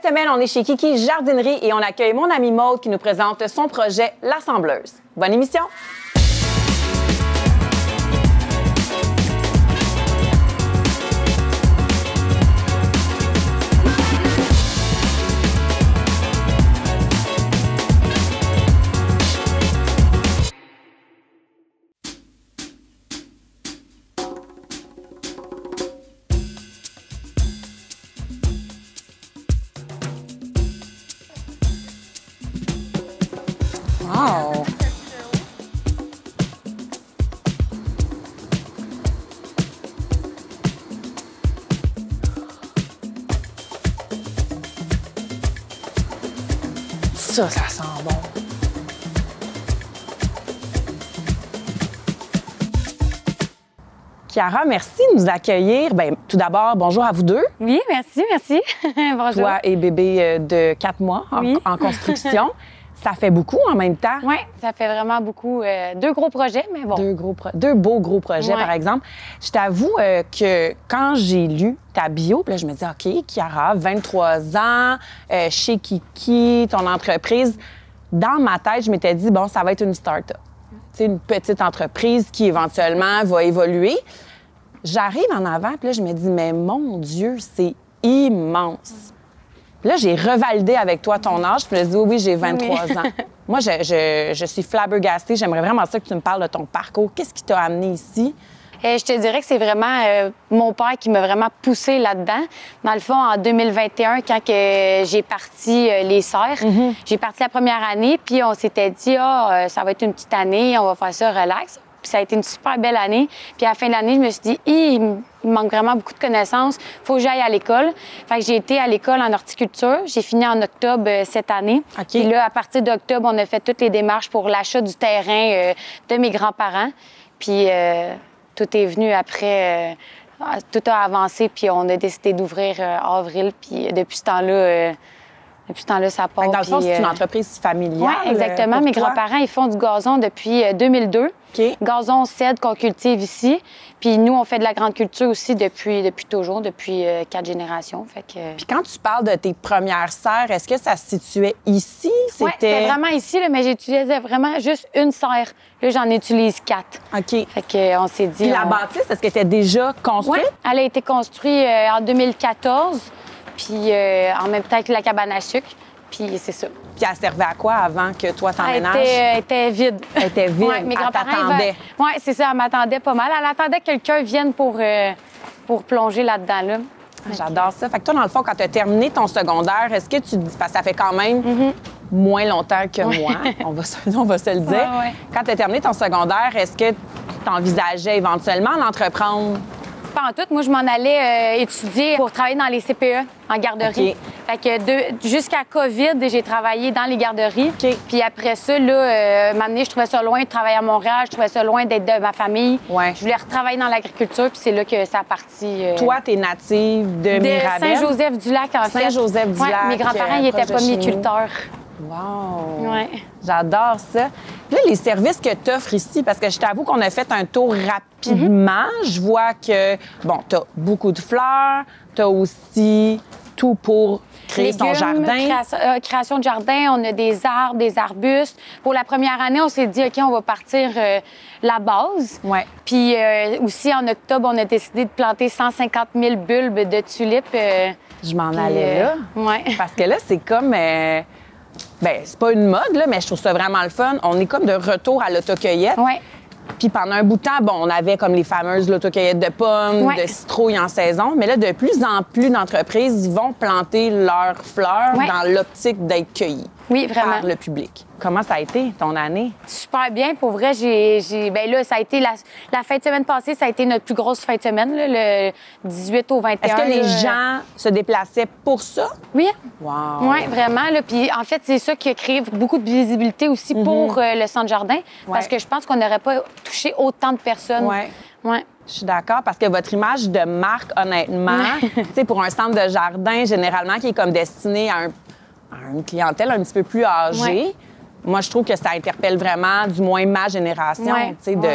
Cette semaine, on est chez Kiki Jardinerie et on accueille mon amie Maude qui nous présente son projet L'Assembleuse. Bonne émission! Wow! Ça sent bon. Chiara, merci de nous accueillir. Bien, tout d'abord, bonjour à vous deux. Oui, merci. Bonjour. Toi et bébé de 4 mois en construction. Ça fait beaucoup en même temps. Oui, ça fait vraiment beaucoup. 2 gros projets, mais bon. Deux beaux gros projets, Ouais. par exemple. Je t'avoue que quand j'ai lu ta bio, puis là, je me dis, OK, Chiara, 23 ans, chez Kiki, ton entreprise. Dans ma tête, je m'étais dit, bon, ça va être une start-up. Tu sais, une petite entreprise qui, éventuellement, va évoluer. J'arrive en avant, puis là, je me dis, mais mon Dieu, c'est immense. Là, j'ai revalidé avec toi ton âge. Puis je me dis, oui, j'ai 23 ans. Moi, je suis flabbergastée. J'aimerais vraiment ça que tu me parles de ton parcours. Qu'est-ce qui t'a amené ici? Je te dirais que c'est vraiment mon père qui m'a vraiment poussée là-dedans. Dans le fond, en 2021, quand j'ai parti les serres, j'ai parti la première année, puis on s'était dit, ça va être une petite année, on va faire ça relax. Puis ça a été une super belle année. Puis à la fin de l'année, je me suis dit, il me manque vraiment beaucoup de connaissances. Il faut que j'aille à l'école. Fait que j'ai été à l'école en horticulture. J'ai fini en octobre cette année. OK. Puis là, à partir d'octobre, on a fait toutes les démarches pour l'achat du terrain de mes grands-parents. Puis tout est venu après. Tout a avancé, puis on a décidé d'ouvrir avril. Puis depuis ce temps-là, ça part. Fait que dans le fond, puis, c'est une entreprise familiale. Oui, exactement. pour Mes toi? grands-parents, ils font du gazon depuis 2002. OK. Gazon, cèdre qu'on cultive ici. Puis nous, on fait de la grande culture aussi depuis toujours, depuis 4 générations. Fait que... Puis quand tu parles de tes premières serres, est-ce que ça se situait ici? Oui, c'était vraiment ici, là, mais j'utilisais vraiment juste une serre. Là, j'en utilise 4. OK. Fait qu'on s'est dit... Puis la bâtisse, est-ce qu'elle était déjà construite? Oui, elle a été construite en 2014, puis en même temps que la cabane à sucre. Puis c'est ça. Puis elle servait à quoi avant que toi t'emménages? Elle était vide. Elle était vide. Ouais, mes Elle grands-parents, t'attendait. Oui, c'est ça. Elle m'attendait pas mal. Elle attendait que quelqu'un vienne pour plonger là-dedans. Là. J'adore ça. Fait que toi, dans le fond, quand tu as terminé ton secondaire, est-ce que tu dis, parce que ça fait quand même moins longtemps que moi, on va se le dire. Ouais. Quand tu as terminé ton secondaire, est-ce que tu t'envisageais éventuellement d'entreprendre? Pas en tout. Moi, je m'en allais étudier pour travailler dans les CPE en garderie. OK. Fait que jusqu'à COVID, j'ai travaillé dans les garderies. OK. Puis après ça, là, m'amener, je trouvais ça loin de travailler à Montréal. Je trouvais ça loin d'être de ma famille. Ouais. Je voulais retravailler dans l'agriculture. Puis c'est là que ça a parti. Toi, tu es native de Mirabel. Saint-Joseph-du-Lac, en fait. Saint-Joseph-du-Lac, Ouais, mes grands-parents, ils proche étaient de chez nous. pommiculteurs. Wow! Ouais. J'adore ça. Puis là, les services que tu offres ici, parce que je t'avoue qu'on a fait un tour rapidement. Je vois que, bon, tu as beaucoup de fleurs, tu as aussi tout pour créer ton jardin. Création de jardin, on a des arbres, des arbustes. Pour la première année, on s'est dit, OK, on va partir la base. Ouais. Puis aussi, en octobre, on a décidé de planter 150 000 bulbes de tulipes. Je m'en allais là. Ouais. Parce que là, c'est comme... ben, c'est pas une mode, là, mais je trouve ça vraiment le fun. On est comme de retour à l'autocueillette. Ouais. Puis pendant un bout de temps, bon, on avait comme les fameuses l'autocueillette de pommes, Ouais. de citrouilles en saison. Mais là, de plus en plus d'entreprises, ils vont planter leurs fleurs Ouais. dans l'optique d'être cueillies Oui, vraiment. par le public. Comment ça a été, ton année? Super bien. Pour vrai, ben là, ça a été la fin de semaine passée, ça a été notre plus grosse fin de semaine, là, le 18 au 21. Est-ce que les là. gens se déplaçaient pour ça? Oui. Wow! Oui, vraiment. Là. Puis en fait, c'est ça qui a créé beaucoup de visibilité aussi pour le centre jardin. Parce que je pense qu'on n'aurait pas touché autant de personnes. Ouais. Ouais. Je suis d'accord, parce que votre image de marque, honnêtement, tu sais, pour un centre de jardin, généralement, qui est comme destiné à une clientèle un petit peu plus âgée, Ouais. moi, je trouve que ça interpelle vraiment, du moins ma génération, Ouais. tu sais, de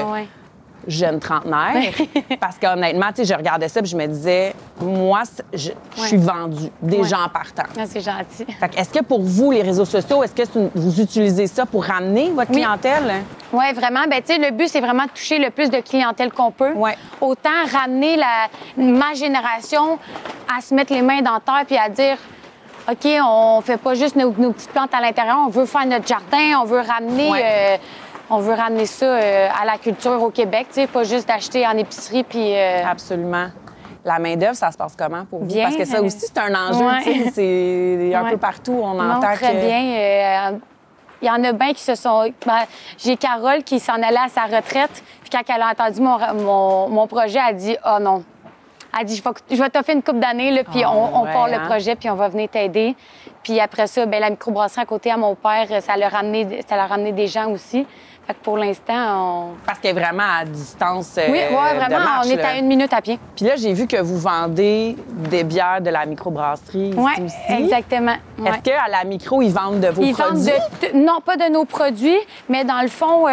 jeune trentenaire. Parce qu'honnêtement, tu sais, je regardais ça puis je me disais, moi, je suis vendue déjà en partant. Ah, c'est gentil. Fait que est-ce que pour vous, les réseaux sociaux, est-ce que vous utilisez ça pour ramener votre clientèle? Oui, vraiment. Ben, tu sais, le but, c'est vraiment de toucher le plus de clientèle qu'on peut. Ouais. Autant ramener ma génération à se mettre les mains dans la terre puis à dire OK, on fait pas juste nos petites plantes à l'intérieur, on veut faire notre jardin, on veut ramener ça à la culture au Québec, tu sais, pas juste d'acheter en épicerie puis Absolument. La main-d'œuvre, ça se passe comment pour vous? Bien. Parce que ça aussi, c'est un enjeu, tu sais. C'est un peu partout, on non, entend très que... bien. Il y en a bien qui se sont... Ben, j'ai Carole qui s'en allait à sa retraite, puis quand elle a entendu mon projet, elle dit « Oh non ». Elle dit « Je vais t'offrir une couple d'années, là, puis on part le projet, puis on va venir t'aider. » Puis après ça, bien, la microbrasserie à côté à mon père, ça l'a ramené des gens aussi. Fait que pour l'instant, Parce qu'elle est vraiment à distance oui, vraiment, de marche, on est à 1 minute à pied. Puis là, j'ai vu que vous vendez des bières de la microbrasserie Oui, ici aussi. exactement. Ouais. Est-ce qu'à la micro, ils vendent de vos Ils produits? vendent non, pas de nos produits, mais dans le fond,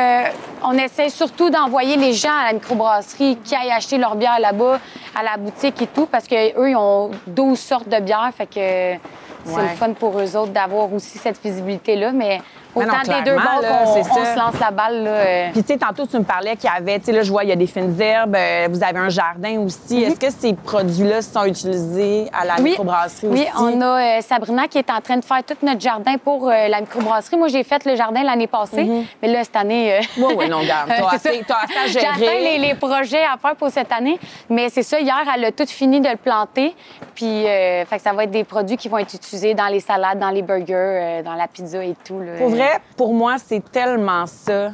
on essaie surtout d'envoyer les gens à la microbrasserie qui aillent acheter leur bière là-bas, à la boutique et tout, parce qu'eux, ils ont 12 sortes de bières, fait que c'est le fun pour eux autres d'avoir aussi cette visibilité-là, mais autant des deux bords qu'on se lance la balle. Là, Puis, tu sais, tantôt, tu me parlais qu'il y avait, tu sais, là, je vois, il y a des fines herbes, vous avez un jardin aussi. Est-ce que ces produits-là sont utilisés à la microbrasserie aussi? Oui, on a Sabrina qui est en train de faire tout notre jardin pour la microbrasserie. Moi, j'ai fait le jardin l'année passée, mais là, cette année... Oui, non, garde. T'as assez à gérer. J'ai atteint les projets à faire pour cette année, mais c'est ça, hier, elle a tout fini de le planter. Puis, fait que ça va être des produits qui vont être utilisés dans les salades, dans les burgers, dans la pizza et tout. Là. Pour vrai, pour moi, c'est tellement ça,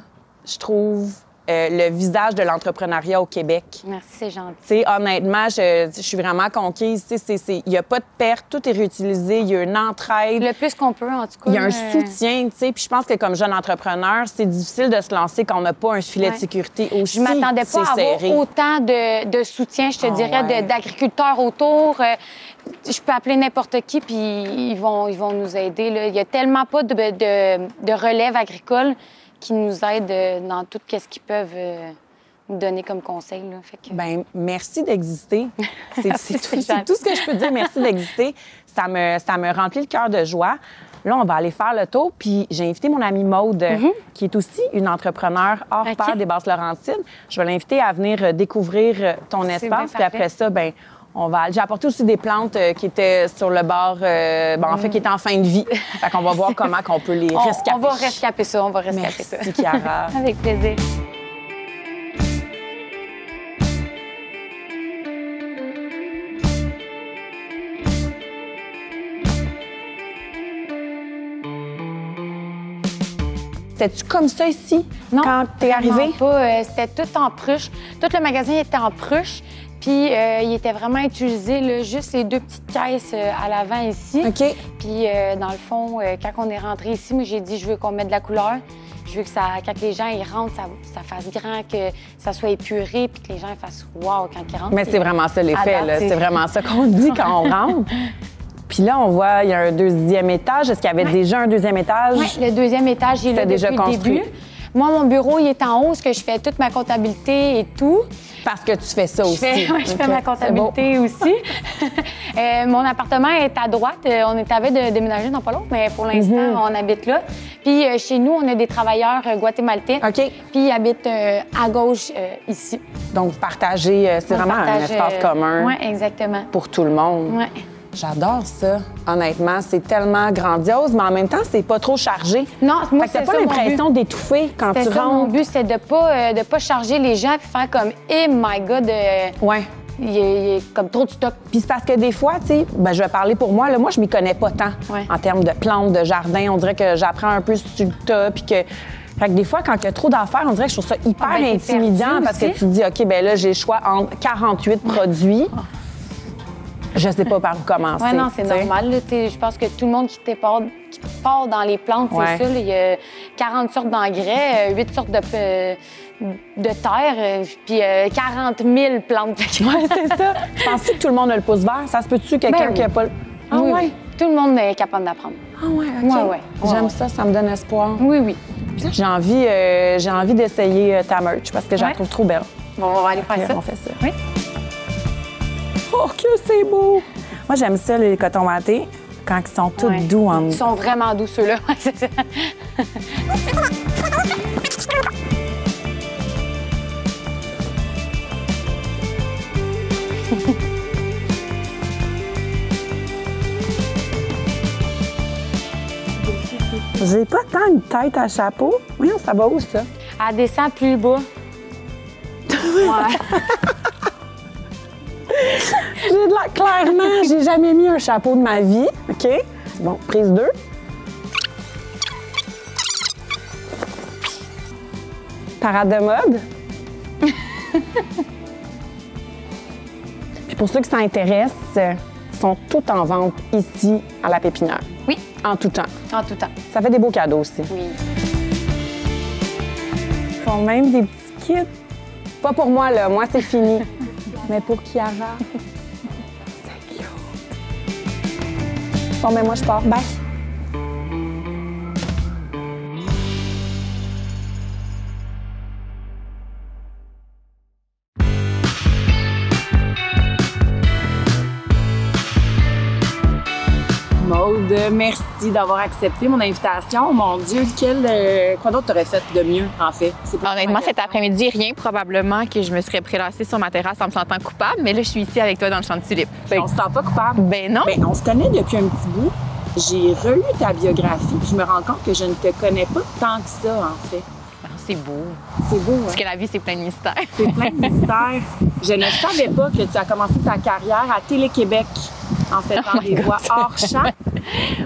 je trouve, le visage de l'entrepreneuriat au Québec. Merci, c'est gentil. Tu sais, honnêtement, je suis vraiment conquise. Il n'y a pas de perte, tout est réutilisé, il y a une entraide. Le plus qu'on peut, en tout cas. Il y a un soutien, tu sais. Puis je pense que comme jeune entrepreneur, c'est difficile de se lancer quand on n'a pas un filet de sécurité aussi. Je m'attendais pas à avoir autant de soutien, je te dirais, d'agriculteurs autour. Je peux appeler n'importe qui, puis ils vont nous aider. Là. Il n'y a tellement pas de relève agricole qui nous aident dans tout ce qu'ils peuvent nous donner comme conseil. Là. Fait que... Bien, merci d'exister. C'est tout ce que je peux dire. Merci d'exister. Ça me remplit le cœur de joie. Là, on va aller faire le tour. Puis j'ai invité mon amie Maude, qui est aussi une entrepreneure hors pair des Basses-Laurentides. Je vais l'inviter à venir découvrir ton espace. Puis après ça, bien, j'ai apporté aussi des plantes qui étaient sur le bord, en fait, qui étaient en fin de vie. Fait qu'on va voir comment on peut les rescaper. On va rescaper ça, Merci, Chiara. Avec plaisir. C'était-tu comme ça ici, non, quand t'es arrivée? Pas. C'était tout en pruche. Tout le magasin était en pruche. Puis il était vraiment utilisé, là, juste les 2 petites caisses à l'avant ici. OK. Puis dans le fond, quand on est rentré ici, moi, j'ai dit, je veux qu'on mette de la couleur. Je veux que quand les gens ils rentrent, ça fasse grand, que ça soit épuré, puis que les gens ils fassent « wow » quand ils rentrent. Mais c'est vraiment ça l'effet, là. C'est vraiment ça qu'on dit quand on rentre. Puis là, on voit, il y a un 2e étage. Est-ce qu'il y avait déjà un 2e étage? Oui, le 2e étage, il est là déjà depuis construit. le début. Moi, mon bureau, il est en haut, parce que je fais toute ma comptabilité et tout. Parce que tu fais ça aussi. Je fais ma comptabilité aussi. Mon appartement est à droite. On est avait de déménager dans pas longtemps, mais pour l'instant, on habite là. Puis chez nous, on a des travailleurs guatémaltais. OK. Puis ils habitent à gauche ici. Donc, partager, c'est vraiment un espace commun. Oui, exactement. Pour tout le monde. Oui. J'adore ça. Honnêtement, c'est tellement grandiose, mais en même temps, c'est pas trop chargé. Non, moi, c'est ça. T'as pas l'impression d'étouffer quand tu rentres. Mon but, c'est de pas charger les gens et faire comme « Eh my God! Ouais. Il y a comme trop de stock. » Puis c'est parce que des fois, tu sais, je vais parler pour moi, là, moi, je m'y connais pas tant en termes de plantes, de jardin. On dirait que j'apprends un peu sur le tas, puis que... Fait que des fois, quand il y a trop d'affaires, on dirait que je trouve ça hyper intimidant parce que tu te dis, OK, ben là, j'ai le choix entre 48 produits. Je sais pas par où commencer. Oui, non, c'est normal. Là, je pense que tout le monde qui part dans les plantes, c'est ça. Là, il y a 40 sortes d'engrais, 8 sortes de terre, puis 40 000 plantes. Oui, c'est ça. Penses-tu que tout le monde a le pouce vert? Ça se peut-tu quelqu'un qui a pas le... Ah oui. Tout le monde est capable d'apprendre. Ah oui, OK. J'aime ça, ça me donne espoir. Oui, oui. J'ai envie d'essayer ta merch parce que je la trouve trop belle. Bon, on va aller faire OK, ça. on fait ça. Oui. Oh, que c'est beau! Moi, j'aime ça, les cotons wattés, quand ils sont tous doux en Ils sont vraiment doux, ceux-là. C'est ça. J'ai pas tant une tête à chapeau. Voyons, ça va où, ça? Elle descend plus bas. Ouais. Clairement, j'ai jamais mis un chapeau de ma vie. OK? C'est bon. Prise 2. Parade de mode. Puis pour ceux qui s'intéressent, ils sont tous en vente ici, à la Pépinière. Oui, En tout temps. en tout temps. Ça fait des beaux cadeaux aussi. Oui. Ils font même des petits kits. Pas pour moi, là. Moi, c'est fini. Mais pour Kiara, c'est cute. Bon, mais moi, je pars. Bye. Maude, merci d'avoir accepté mon invitation. Mon Dieu, quoi d'autre t'aurais fait de mieux, en fait? Honnêtement, cet après-midi, rien. Probablement que je me serais prélassée sur ma terrasse en me sentant coupable, mais là, je suis ici avec toi dans le champ de tulipes. On se sent pas coupable. Ben non. Ben, on se connaît depuis un petit bout. J'ai relu ta biographie, puis je me rends compte que je ne te connais pas tant que ça, en fait. Ah, c'est beau. C'est beau, Parce hein? que la vie, c'est plein de mystères. C'est plein de mystères. Je ne savais pas que tu as commencé ta carrière à Télé-Québec en faisant des voix hors champ.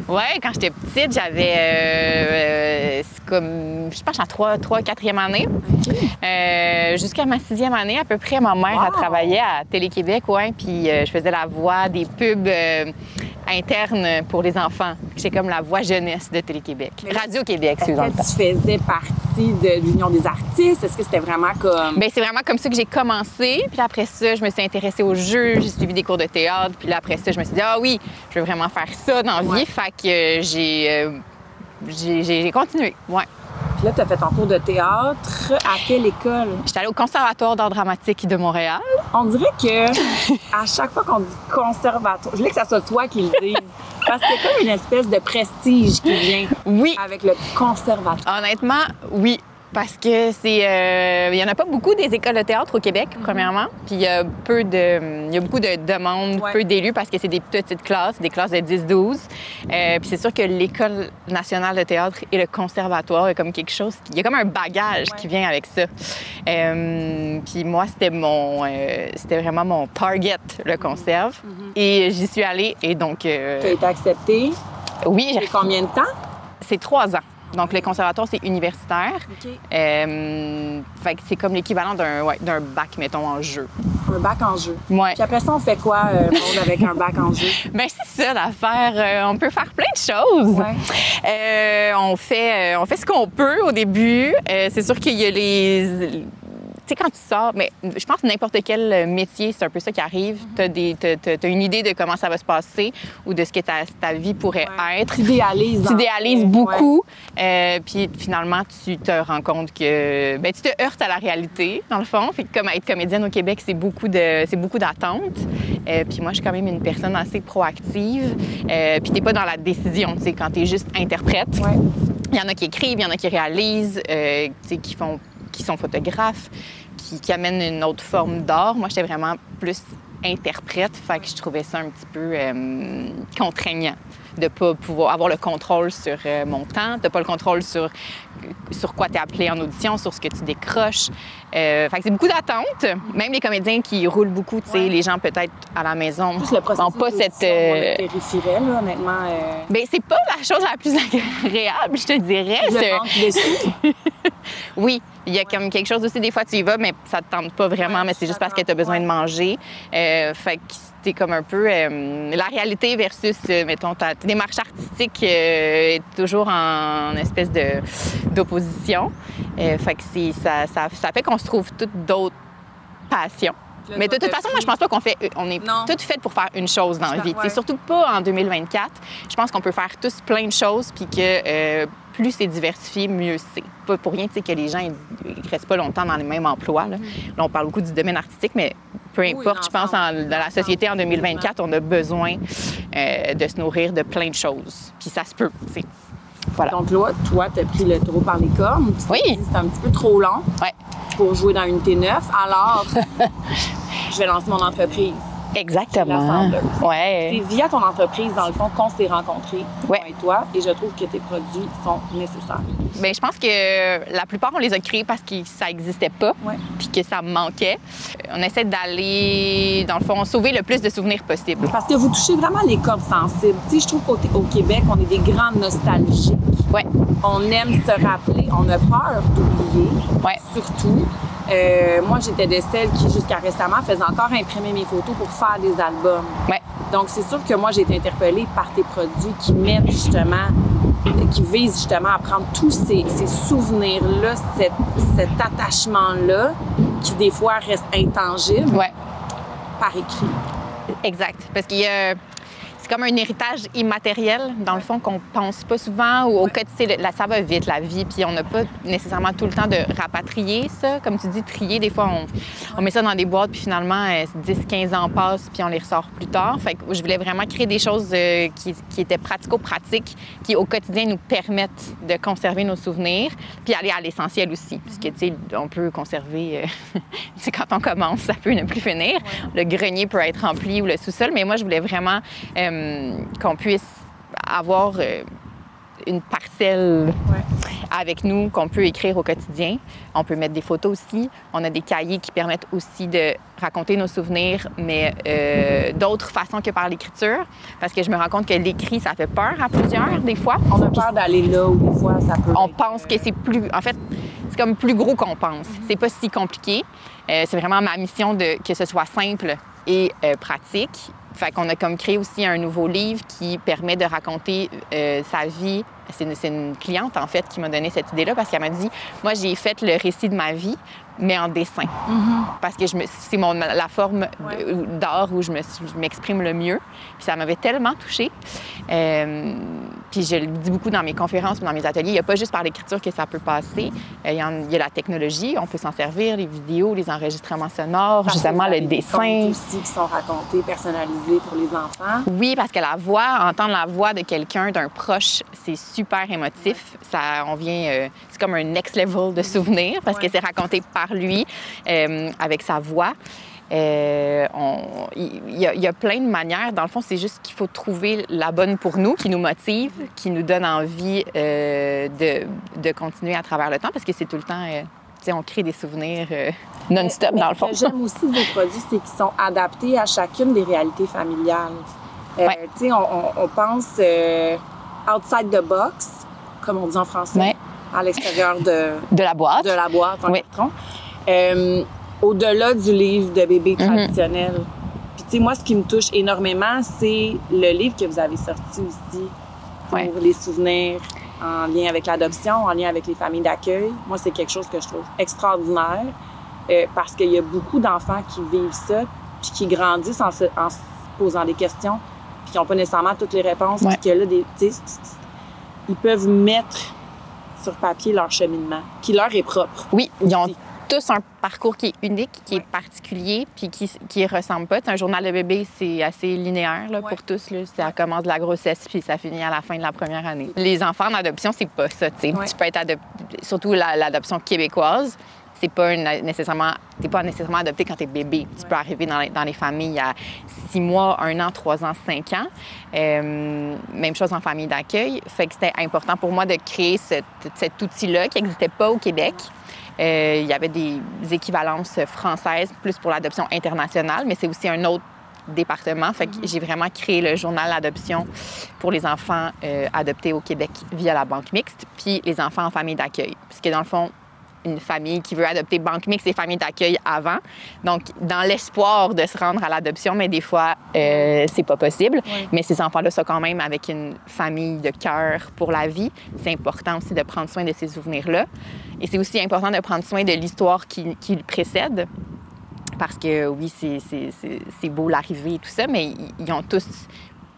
Ouais, quand j'étais petite, j'avais, c'est comme, je pense, en 4e année. Jusqu'à ma 6e année, à peu près, ma mère a travaillé à Télé-Québec, ouais, puis je faisais la voix des pubs internes pour les enfants. J'étais comme la voix jeunesse de Télé-Québec. Radio-Québec, Est-ce c'est dans le que temps. tu faisais partie de l'Union des artistes? Est-ce que c'était vraiment comme... Bien, c'est vraiment comme ça que j'ai commencé. Puis après ça, je me suis intéressée au jeu, j'ai suivi des cours de théâtre. Puis là, après ça, je me suis dit, ah oui, je veux vraiment faire ça dans la vie. Ouais. Fait que j'ai continué. Ouais. Puis là, tu as fait ton cours de théâtre. À quelle école? J'étais allée au Conservatoire d'art dramatique de Montréal. On dirait que à chaque fois qu'on dit conservatoire, je voulais que ça soit toi qui le dise. Parce qu'il y a comme une espèce de prestige qui vient Oui. avec le conservatoire. Honnêtement, oui. Parce que c'est, il y en a pas beaucoup des écoles de théâtre au Québec, premièrement. Puis il y a beaucoup de demandes, Ouais. peu d'élus parce que c'est des petites classes, des classes de 10-12. Puis c'est sûr que l'École nationale de théâtre et le conservatoire, il y a comme quelque chose, il y a comme un bagage qui vient avec ça. Puis moi, c'était vraiment mon target, le conserve. Et j'y suis allée et donc... Tu as été acceptée. oui, C'est combien de temps? c'est 3 ans. Donc, le conservatoire, c'est universitaire. OK. Fait que c'est comme l'équivalent d'un bac, mettons, en jeu. Un bac en jeu. Ouais. Puis après ça, on fait quoi, Maude, avec un bac en jeu? Ben c'est ça l'affaire. On peut faire plein de choses. Ouais. On fait ce qu'on peut au début. C'est sûr qu'il y a les... Tu sais, quand tu sors, mais je pense que n'importe quel métier, c'est un peu ça qui arrive. T'as une idée de comment ça va se passer ou de ce que ta vie pourrait être. Tu idéalises Beaucoup. Puis finalement, tu te rends compte que tu te heurtes à la réalité, dans le fond. Fait que comme être comédienne au Québec, c'est beaucoup d'attentes. Puis moi, je suis quand même une personne assez proactive. Puis t'es pas dans la décision, tu sais, quand t'es juste interprète. Ouais. Il y en a qui écrivent, il y en a qui réalisent, tu sais, qui sont photographes, qui amènent une autre forme d'art. Moi, j'étais vraiment plus interprète, fait que je trouvais ça un petit peu contraignant de ne pas pouvoir avoir le contrôle sur mon temps, de ne pas le contrôle sur quoi tu es appelé en audition, sur ce que tu décroches. Fait que c'est beaucoup d'attentes. Même les comédiens qui roulent beaucoup, tu sais, les gens peut-être à la maison Juste le processus n'ont pas cette... on le terrifierait, là, honnêtement. Bien, c'est pas la chose la plus agréable, je te dirais. Le manque de sous. Oui, il y a comme quelque chose aussi, des fois tu y vas, mais ça te tente pas vraiment, mais c'est juste parce que tu as besoin de manger. Fait que c'est comme un peu la réalité versus, mettons, ta démarche artistique est toujours en espèce d'opposition. Fait que ça fait qu'on se trouve toutes d'autres passions. Mais de toute façon, moi, je pense pas on est toutes faites pour faire une chose dans la vie. Ouais. Surtout pas en 2024. Je pense qu'on peut faire tous plein de choses puis que plus c'est diversifié, mieux c'est. Pas pour rien, tu sais, que les gens ne restent pas longtemps dans les mêmes emplois. Là, on parle beaucoup du domaine artistique, mais peu importe, je pense, dans la société en 2024, on a besoin de se nourrir de plein de choses. Puis ça se peut, tu sais. Voilà. Donc là, toi, tu as pris le taureau par les cornes. Oui. C'est un petit peu trop long pour jouer dans une T9. Alors, je vais lancer mon entreprise. Exactement. Ouais. C'est via ton entreprise, dans le fond, qu'on s'est rencontrés, ouais. toi et toi, et je trouve que tes produits sont nécessaires. Bien, je pense que la plupart, on les a créés parce que ça n'existait pas, puis que ça manquait. On essaie d'aller, dans le fond, sauver le plus de souvenirs possible. Parce que vous touchez vraiment les cordes sensibles. Tu sais, je trouve qu'au Québec, on est des grands nostalgiques. Ouais. On aime se rappeler, on a peur d'oublier, surtout. Moi, j'étais de celles qui, jusqu'à récemment, faisaient encore imprimer mes photos pour faire des albums. Ouais. Donc, c'est sûr que moi, j'ai été interpellée par tes produits qui mettent justement, qui visent justement à prendre tous ces souvenirs-là, cet attachement-là, qui des fois reste intangible, par écrit. Exact. Parce qu'il y a... C'est comme un héritage immatériel, dans le fond, qu'on pense pas souvent ou au quotidien. Ça va vite, la vie, puis on n'a pas nécessairement tout le temps de rapatrier ça. Comme tu dis, trier, des fois, on met ça dans des boîtes, puis finalement, 10-15 ans passent, puis on les ressort plus tard. Fait que je voulais vraiment créer des choses qui étaient pratico-pratiques, qui, au quotidien, nous permettent de conserver nos souvenirs, puis aller à l'essentiel aussi. Parce que, tu sais, on peut conserver... c'est quand on commence, ça peut ne plus finir. Le grenier peut être rempli ou le sous-sol, mais moi, je voulais vraiment... qu'on puisse avoir une parcelle avec nous qu'on peut écrire au quotidien. On peut mettre des photos aussi. On a des cahiers qui permettent aussi de raconter nos souvenirs, mais d'autres façons que par l'écriture. Parce que je me rends compte que l'écrit, ça fait peur à plusieurs, des fois. On a peur d'aller là où des fois ça peut... On pense que c'est plus... En fait, c'est comme plus gros qu'on pense. C'est pas si compliqué. C'est vraiment ma mission que ce soit simple et pratique. Fait qu'on a comme créé aussi un nouveau livre qui permet de raconter sa vie. C'est une cliente, en fait, qui m'a donné cette idée-là parce qu'elle m'a dit, moi, j'ai fait le récit de ma vie, mais en dessin. Parce que c'est la forme d'art où je m'exprime le mieux. Puis ça m'avait tellement touchée. Puis je le dis beaucoup dans mes conférences, dans mes ateliers, il n'y a pas juste par l'écriture que ça peut passer. Il y a la technologie, on peut s'en servir, les vidéos, les enregistrements sonores, justement le dessin. Des contes aussi qui sont racontés, personnalisés pour les enfants. Oui, parce que entendre la voix de quelqu'un, d'un proche, c'est super émotif. Ça, c'est comme un next level de souvenir parce que c'est raconté par lui, avec sa voix. Il y a plein de manières. Dans le fond, c'est juste qu'il faut trouver la bonne pour nous, qui nous motive, qui nous donne envie de continuer à travers le temps parce que c'est tout le temps... on crée des souvenirs non-stop, dans le fond. Ce que j'aime aussi de vos produits, c'est qu'ils sont adaptés à chacune des réalités familiales. On pense outside the box, comme on dit en français, à l'extérieur de la boîte. De la boîte en carton. Au-delà du livre de bébé traditionnel. Puis, tu sais, moi, ce qui me touche énormément, c'est le livre que vous avez sorti aussi pour les souvenirs en lien avec l'adoption, en lien avec les familles d'accueil. Moi, c'est quelque chose que je trouve extraordinaire parce qu'il y a beaucoup d'enfants qui vivent ça puis qui grandissent en se posant des questions puis qui n'ont pas nécessairement toutes les réponses puis que là, ils peuvent mettre sur papier leur cheminement qui leur est propre. Oui, ils ont tous un parcours qui est unique, qui est particulier, puis qui ressemble pas. T'sais, un journal de bébé, c'est assez linéaire là, pour tous. Là. Ça commence de la grossesse, puis ça finit à la fin de la première année. Les enfants en adoption, c'est pas ça. Tu peux être adopté, surtout l'adoption québécoise. T'es pas nécessairement adopté quand t'es bébé. Tu peux arriver dans les familles à 6 mois, 1 an, 3 ans, 5 ans. Même chose en famille d'accueil. Fait que c'était important pour moi de créer cet outil-là qui n'existait pas au Québec. Il y avait des équivalences françaises, plus pour l'adoption internationale, mais c'est aussi un autre département. Fait que j'ai vraiment créé le journal d'adoption pour les enfants adoptés au Québec via la banque mixte, puis les enfants en famille d'accueil. Puisque dans le fond, une famille qui veut adopter banque mixte et famille d'accueil avant. Donc, dans l'espoir de se rendre à l'adoption, mais des fois, c'est pas possible. Mais ces enfants-là sont quand même avec une famille de cœur pour la vie. C'est important aussi de prendre soin de ces souvenirs-là. Et c'est aussi important de prendre soin de l'histoire qui le précède. Parce que, oui, c'est beau l'arrivée et tout ça, mais ils ont tous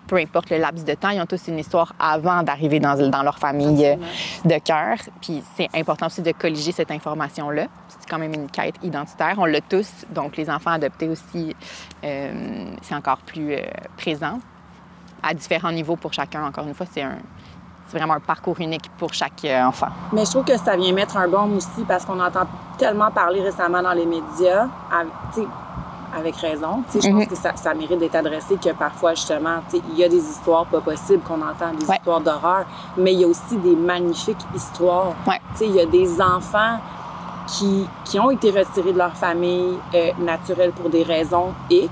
peu importe le laps de temps, ils ont tous une histoire avant d'arriver dans leur famille de cœur. Puis c'est important aussi de colliger cette information-là. C'est quand même une quête identitaire. On l'a tous, donc les enfants adoptés aussi, c'est encore plus présent à différents niveaux pour chacun. Encore une fois, c'est vraiment un parcours unique pour chaque enfant. Mais je trouve que ça vient mettre un baume aussi parce qu'on entend tellement parler récemment dans les médias, avec raison. Je pense que ça mérite d'être adressé que parfois, justement, il y a des histoires pas possibles qu'on entend, des histoires d'horreur, mais il y a aussi des magnifiques histoires. Il y a des enfants qui ont été retirés de leur famille naturelle pour des raisons X,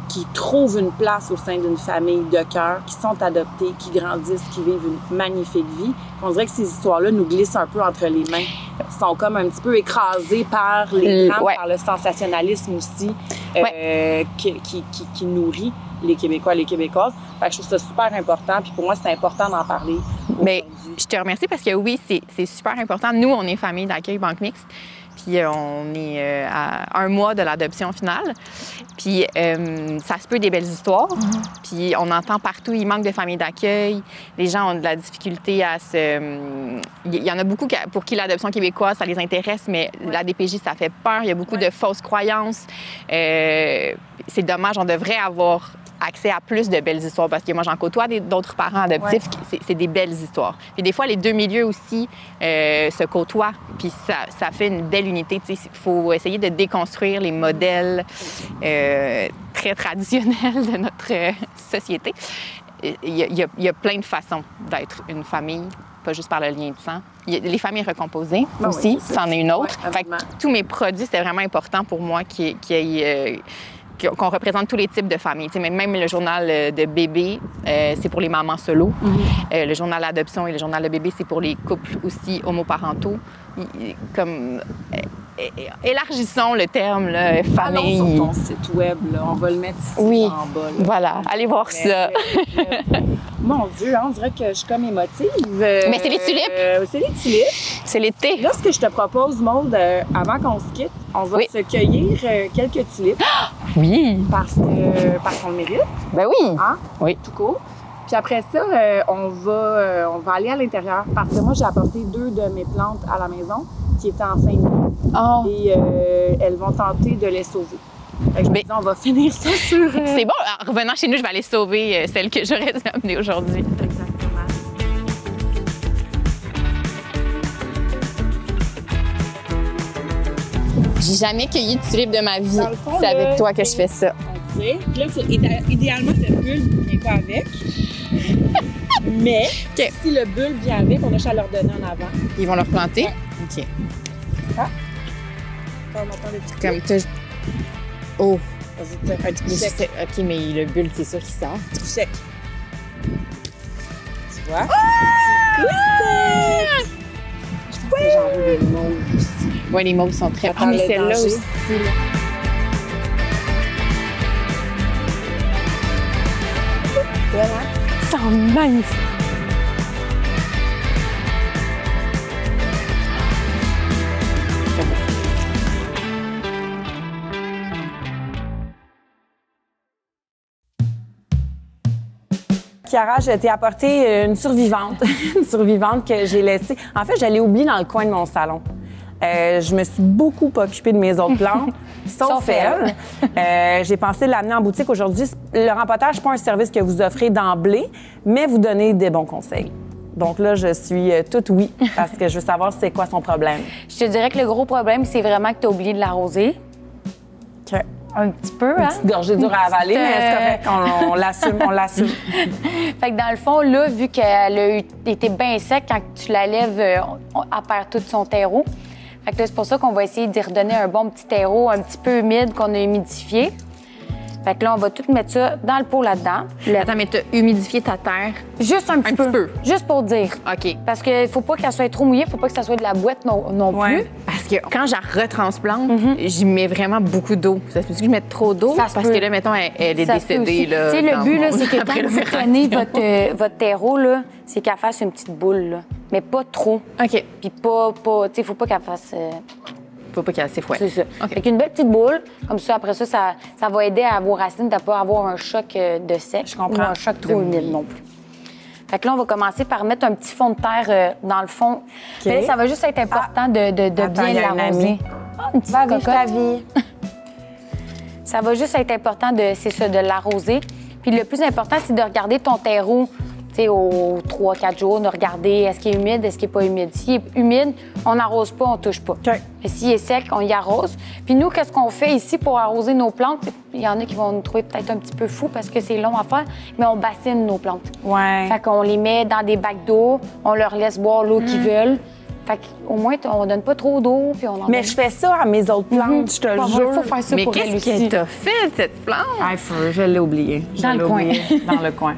qui trouvent une place au sein d'une famille de cœur, qui sont adoptés, qui grandissent, qui vivent une magnifique vie. On dirait que ces histoires-là nous glissent un peu entre les mains. Ils sont comme un petit peu écrasés par l'écran, par le sensationnalisme aussi, qui nourrit les Québécois et les Québécoises. Fait que je trouve ça super important. Puis pour moi, c'est important d'en parler. Mais je te remercie parce que oui, c'est super important. Nous, on est famille d'accueil Banque Mixte. Puis on est à 1 mois de l'adoption finale. Puis ça se peut des belles histoires. Puis on entend partout, il manque de familles d'accueil. Les gens ont de la difficulté à se... Il y en a beaucoup pour qui l'adoption québécoise, ça les intéresse, mais la DPJ, ça fait peur. Il y a beaucoup de fausses croyances. C'est dommage, on devrait avoir accès à plus de belles histoires parce que moi, j'en côtoie d'autres parents adoptifs. C'est des belles histoires. Puis des fois, les deux milieux aussi se côtoient. Puis ça fait une belle unité. Il faut essayer de déconstruire les modèles très traditionnels de notre société. Il y a plein de façons d'être une famille, pas juste par le lien de sang. Les familles recomposées aussi, c'en est une autre. Fait que tous mes produits, c'était vraiment important pour moi qu'on représente tous les types de familles. Même le journal de bébé, c'est pour les mamans solo. Le journal d'adoption et le journal de bébé, c'est pour les couples aussi homoparentaux. Élargissons le terme, là, famille. Allons sur ton site web, là. On va le mettre ici en bas. Là. Voilà, allez voir ça. Mon Dieu, on dirait que je suis comme émotive. Mais c'est les tulipes. C'est les tulipes. C'est l'été. Là, ce que je te propose, Maude, avant qu'on se quitte, on va se cueillir quelques tulipes. Oui. Parce qu'on le mérite. Ben oui. Hein? Oui. Tout court. Puis après ça, on va aller à l'intérieur parce que moi, j'ai apporté 2 de mes plantes à la maison qui étaient en fin de vie. Oh. Et elles vont tenter de les sauver. Fait que je me dis, on va finir ça sur... C'est bon. En revenant chez nous, je vais aller sauver celle que j'aurais dû amener aujourd'hui. Exactement. J'ai jamais cueilli de tulipes de ma vie. C'est avec toi que je fais ça. Puis là, idéalement, le bulbe ne vient pas avec. Mais si le bulbe vient avec, on a juste à leur donner en avant. Ils vont leur planter? Ouais. OK. Ah. On entend des petits Comme tu... Oh! Vas-y, un petit coup sec. OK, mais le bulbe, c'est sûr qu'il sort. Un petit coup sec. Tu vois? Un petit coup sec! Je pense que j'en veux des mauves aussi. Oui, les mauves sont très... Ah, mais celle-là aussi, là. Voilà. Ils sont magnifiques! Chiara, je t'ai apporté une survivante, une survivante que j'ai laissée. En fait, je l'ai oubliée dans le coin de mon salon. Je me suis beaucoup occupée de mes autres plantes, sauf elle. J'ai pensé l'amener en boutique aujourd'hui. Le rempotage, c'est pas un service que vous offrez d'emblée, mais vous donnez des bons conseils. Donc là, je suis toute oui, parce que je veux savoir c'est quoi son problème. Je te dirais que le gros problème, c'est vraiment que tu as oublié de l'arroser. OK. Un petit peu, Une hein? petite gorgée dure à avaler, mais c'est correct, on l'assume, on l'assume. Fait que dans le fond, là, vu qu'elle a été bien sec, quand tu la lèves, elle perd tout son terreau. Fait que là, c'est pour ça qu'on va essayer d'y redonner un bon petit terreau, un petit peu humide qu'on a humidifié. Fait que là, on va tout mettre ça dans le pot là-dedans. Attends, mais t'as humidifié ta terre? Juste un petit peu. Juste pour dire. OK. Parce qu'il faut pas qu'elle soit trop mouillée, faut pas que ça soit de la boîte non plus. Parce que quand je la retransplante, j'y mets vraiment beaucoup d'eau. Ça se peut que je mette trop d'eau? Parce que là, mettons, elle est décédée. Tu sais, le but, là, c'est que après quand vous prenez votre terreau, là, c'est qu'elle fasse une petite boule, là. Mais pas trop. OK. Puis pas tu sais, faut pas qu'elle fasse... Faut pas qu'il y ait assez fouet. C'est ça. OK. Fait qu'une belle petite boule, comme ça, après ça, ça va aider à vos racines de ne pas avoir un choc de sec. Je comprends. Ou un choc trop humide non plus. Fait que là, on va commencer par mettre un petit fond de terre dans le fond. Mais là, ça va juste être important de Attends, il y bien a une l'arroser. amie. Ah, une petite Va vivre ta cocotte. vie. Ça va juste être important de l'arroser. Puis le plus important, c'est de regarder ton terreau, tu sais, aux 3-4 jours, de regarder est-ce qu'il est humide, est-ce qu'il n'est pas humide. S'il est humide, on n'arrose pas, on touche pas. Et s'il est sec, on y arrose. Puis nous, qu'est-ce qu'on fait ici pour arroser nos plantes? Il y en a qui vont nous trouver peut-être un petit peu fous parce que c'est long à faire, mais on bassine nos plantes. Ouais. Fait qu'on les met dans des bacs d'eau, on leur laisse boire l'eau qu'ils veulent. Fait qu'au moins, on donne pas trop d'eau, puis on en Mais donne. je fais ça à mes autres plantes, je te Pas vrai, jure. faut faire ça Mais pour elle qu'est-ce aussi. qu'elle t'a fait, cette plante? Ah, je l'ai oublié. Je Dans le l'ai coin. oublié. Dans le coin.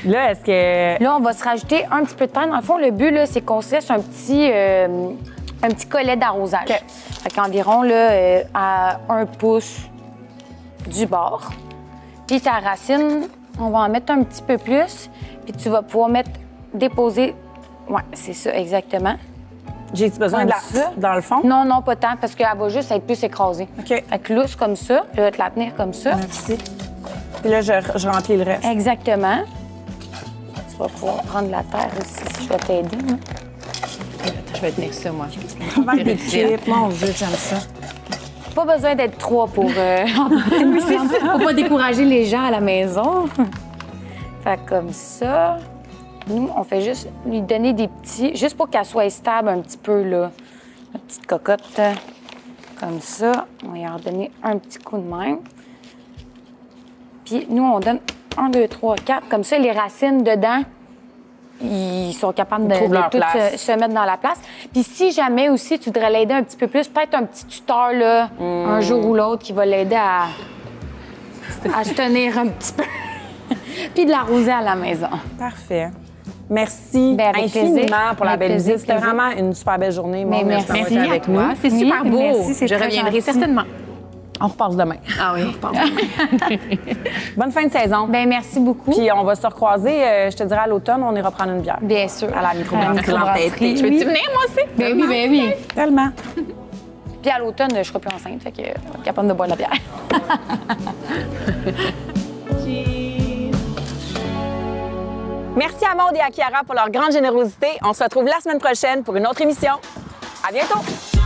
Là, est-ce que... Là, on va se rajouter un petit peu de terre. Dans le fond, le but, là, c'est qu'on se laisse un petit collet d'arrosage. Fait qu'environ là, à 1 pouce du bord. Puis ta racine, on va en mettre un petit peu plus. Puis tu vas pouvoir déposer... Ouais, c'est ça, exactement. J'ai-tu besoin Comme de ça? dans le fond? Non, non, pas tant, parce qu'elle va juste être plus écrasée. OK. Fait que lousse comme ça, je vais te la tenir comme ça. Merci. Puis là, je remplis le reste. Exactement. Tu vas pouvoir prendre la terre aussi, si je vais t'aider. Hein. Je vais tenir ça, moi. Travail d'équipe, mon Dieu, j'aime ça. Pas besoin d'être 3 pour... oui, c'est ça. Faut pas décourager les gens à la maison. Fait comme ça. Nous, on fait juste lui donner des petits... Juste pour qu'elle soit stable un petit peu, là. Une petite cocotte. Comme ça. On va y en donner un petit coup de main. Puis nous, on donne 1, 2, 3, 4. Comme ça, les racines dedans, ils sont capables de trouvent leur toutes place. se mettre dans la place. Puis si jamais aussi, tu voudrais l'aider un petit peu plus, peut-être un petit tuteur, là, un jour ou l'autre, qui va l'aider à se tenir un petit peu. Puis de l'arroser à la maison. Parfait. Merci Ben, avec infiniment plaisir. pour la Avec belle plaisir, visite. C'était plaisir. vraiment une super belle journée. Mais Maud, merci. d'avoir été Merci à avec toi. nous. C'est super Oui, beau. merci, c'est Je très reviendrai gentil. certainement. On repasse demain. Ah oui. Bonne fin de saison. Ben merci beaucoup. Puis on va se recroiser, je te dirais, à l'automne, on ira prendre une bière. Bien sûr. À la microbrasserie. Je peux-tu venir, moi aussi? Ben oui, ben oui. Tellement. Puis à l'automne, je serai plus enceinte, fait que je vais être capable de boire de la bière. Merci à Maud et à Chiara pour leur grande générosité. On se retrouve la semaine prochaine pour une autre émission. À bientôt!